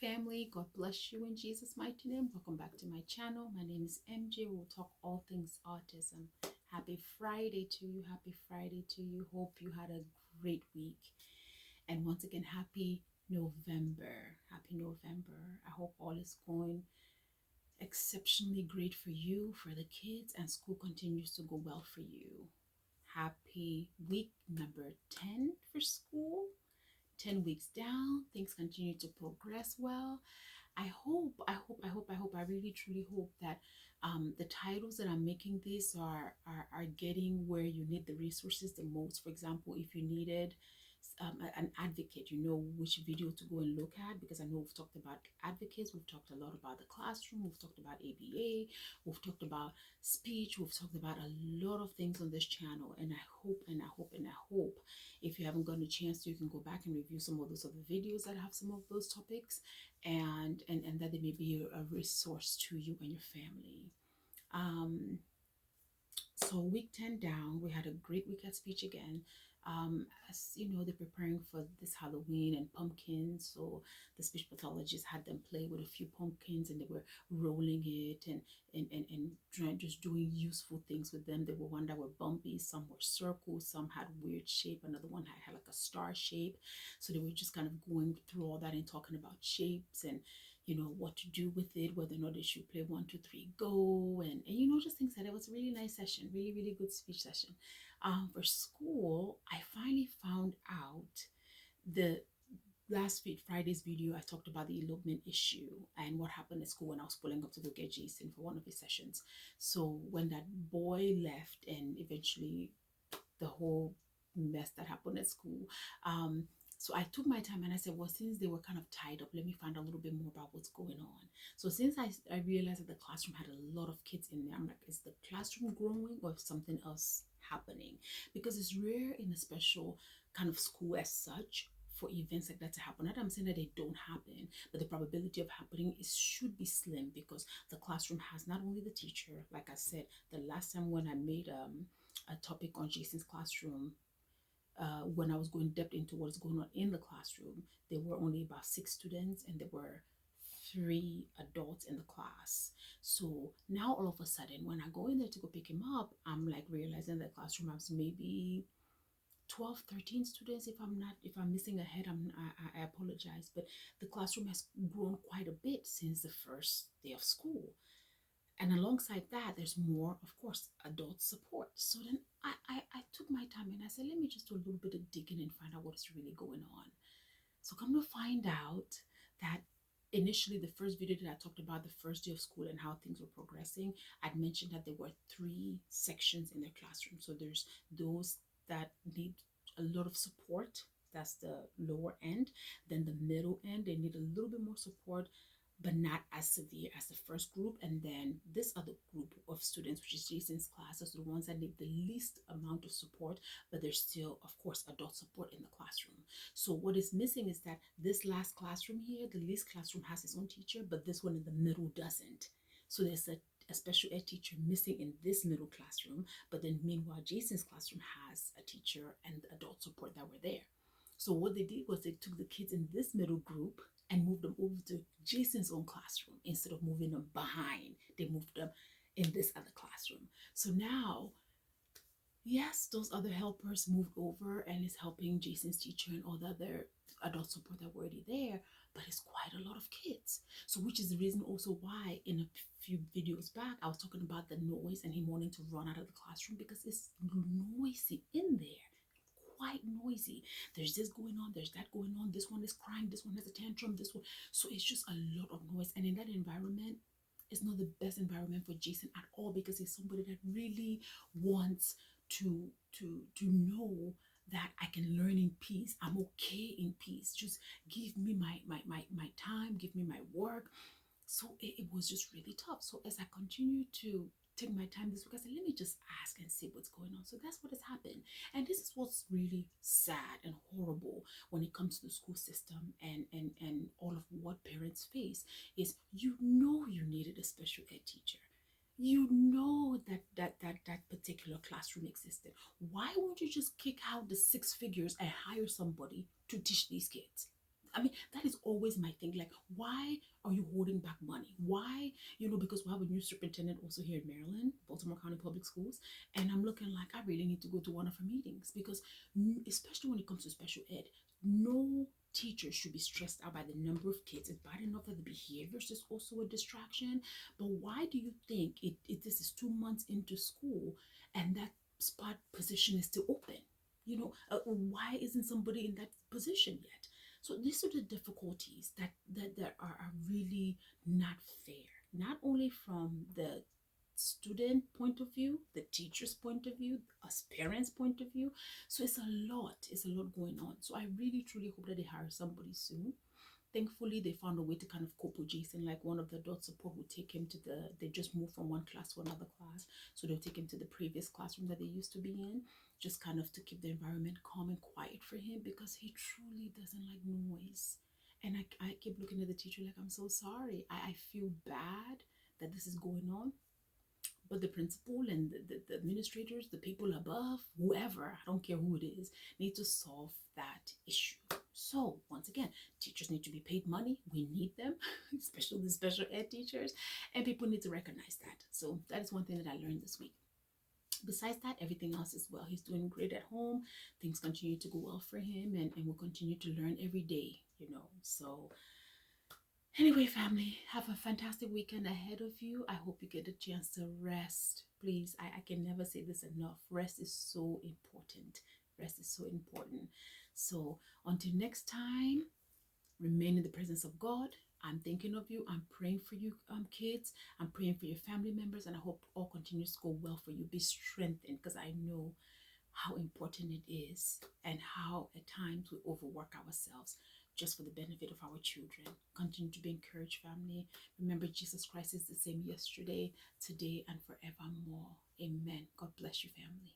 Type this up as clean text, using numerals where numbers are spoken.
family. God bless you in Jesus' mighty name. Welcome back to my channel. My name is MJ. We'll talk all things autism. Happy Friday to you. Happy Friday to you. Hope you had a great week. And once again, happy November. Happy November. I hope all is going exceptionally great for you, for the kids, and school continues to go well for you. Happy week number 10 for school. 10 weeks down, things continue to progress well. I really truly hope that the titles that I'm making this are getting where you need the resources the most. For example, if you needed an advocate, you know which video to go and look at, because I know we've talked about advocates, we've talked a lot about the classroom, we've talked about ABA, we've talked about speech, we've talked about a lot of things on this channel. And I hope if you haven't gotten a chance to, you can go back and review some of those other videos that have some of those topics, and that they may be a resource to you and your family. So week 10 down, we had a great week at speech again. As you know, they're preparing for this Halloween and pumpkins, so the speech pathologist had them play with a few pumpkins, and they were rolling it and trying, just doing useful things with them. There were one that were bumpy, some were circles, some had weird shape, another one had like a star shape. So they were just kind of going through all that and talking about shapes and what to do with it, whether or not they should play 1 2 3 go, and just things like that. It was a really nice session, really really good speech session. For school, I finally found out the last week Friday's video. I talked about the elopement issue and what happened at school when I was pulling up to go get Jason for one of his sessions. So when that boy left, and eventually the whole mess that happened at school, so I took my time and I said, well, since they were kind of tied up, let me find a little bit more about what's going on. So since I realized that the classroom had a lot of kids in there, I'm like, is the classroom growing or something else happening? Because it's rare in a special kind of school as such for events like that to happen. Not that I'm saying that they don't happen, but the probability of happening should be slim, because the classroom has not only the teacher. Like I said, the last time when I made a topic on Jason's classroom, when I was going depth into what's going on in the classroom, there were only about 6 students and there were 3 adults in the class. So now all of a sudden, when I go in there to go pick him up, I'm like realizing the classroom has maybe 12, 13 students. If I'm missing a head, I apologize, but the classroom has grown quite a bit since the first day of school. And alongside that, there's more, of course, adult support. So then I took my time and I said, let me just do a little bit of digging and find out what's really going on. So come to find out that initially, the first video that I talked about the first day of school and how things were progressing, I'd mentioned that there were 3 sections in their classroom. So there's those that need a lot of support. That's the lower end. Then the middle end, they need a little bit more support, but not as severe as the first group. And then this other group of students, which is Jason's class, those are the ones that need the least amount of support, but there's still, of course, adult support in the classroom. So what is missing is that this last classroom here, the least classroom, has its own teacher, but this one in the middle doesn't. So there's a special ed teacher missing in this middle classroom, but then meanwhile, Jason's classroom has a teacher and adult support that were there. So what they did was they took the kids in this middle group and moved them over to Jason's own classroom. Instead of moving them behind, they moved them in this other classroom. So now, yes, those other helpers moved over and is helping Jason's teacher and all the other adult support that were already there, but it's quite a lot of kids. So which is the reason also why in a few videos back, I was talking about the noise and him wanting to run out of the classroom, because it's noisy in there. Quite noisy. There's this going on, there's that going on, this one is crying, this one has a tantrum, this one. So it's just a lot of noise. And in that environment, it's not the best environment for Jason at all, because he's somebody that really wants to know that I can learn in peace. I'm okay in peace. Just give me my time, give me my work. So it was just really tough. So as I continue to take my time this week, I said, let me just ask and see what's going on. So that's what has happened. And this is what's really sad and horrible when it comes to the school system and all of what parents face is, you needed a special ed teacher. You know that particular classroom existed. Why won't you just kick out the 6 figures and hire somebody to teach these kids? I mean, that is always my thing. Like, why are you holding back money? Why, because we have a new superintendent also here in Maryland, Baltimore County Public Schools, and I'm looking like I really need to go to one of her meetings because, especially when it comes to special ed, no teacher should be stressed out by the number of kids. It's bad enough that the behaviors is also a distraction, but why do you think this is 2 months into school and that spot position is still open? Why isn't somebody in that position yet? So these are the difficulties that are really not fair, not only from the student point of view, the teacher's point of view, us parents' point of view. So it's a lot going on. So I really truly hope that they hire somebody soon. Thankfully, they found a way to kind of cope with Jason. Like, one of the adult support would take him to they just moved from one class to another class. So they'll take him to the previous classroom that they used to be in, just kind of to keep the environment calm and quiet for him because he truly doesn't like noise. And I keep looking at the teacher like, I'm so sorry. I feel bad that this is going on, but the principal and the administrators, the people above, whoever, I don't care who it is, need to solve that issue. So once again, teachers need to be paid money. We need them, especially the special ed teachers, and people need to recognize that. So that is one thing that I learned this week. Besides that, everything else is well. He's doing great at home. Things continue to go well for him, and we'll continue to learn every day. So anyway, family, have a fantastic weekend ahead of you. I hope you get a chance to rest. Please, I can never say this enough. Rest is so important. Rest is so important. So until next time, remain in the presence of God. I'm thinking of you. I'm praying for you, kids. I'm praying for your family members, and I hope all continues to go well for you. Be strengthened, because I know how important it is and how at times we overwork ourselves just for the benefit of our children. Continue to be encouraged, family. Remember, Jesus Christ is the same yesterday, today, and forevermore. Amen. God bless you, family.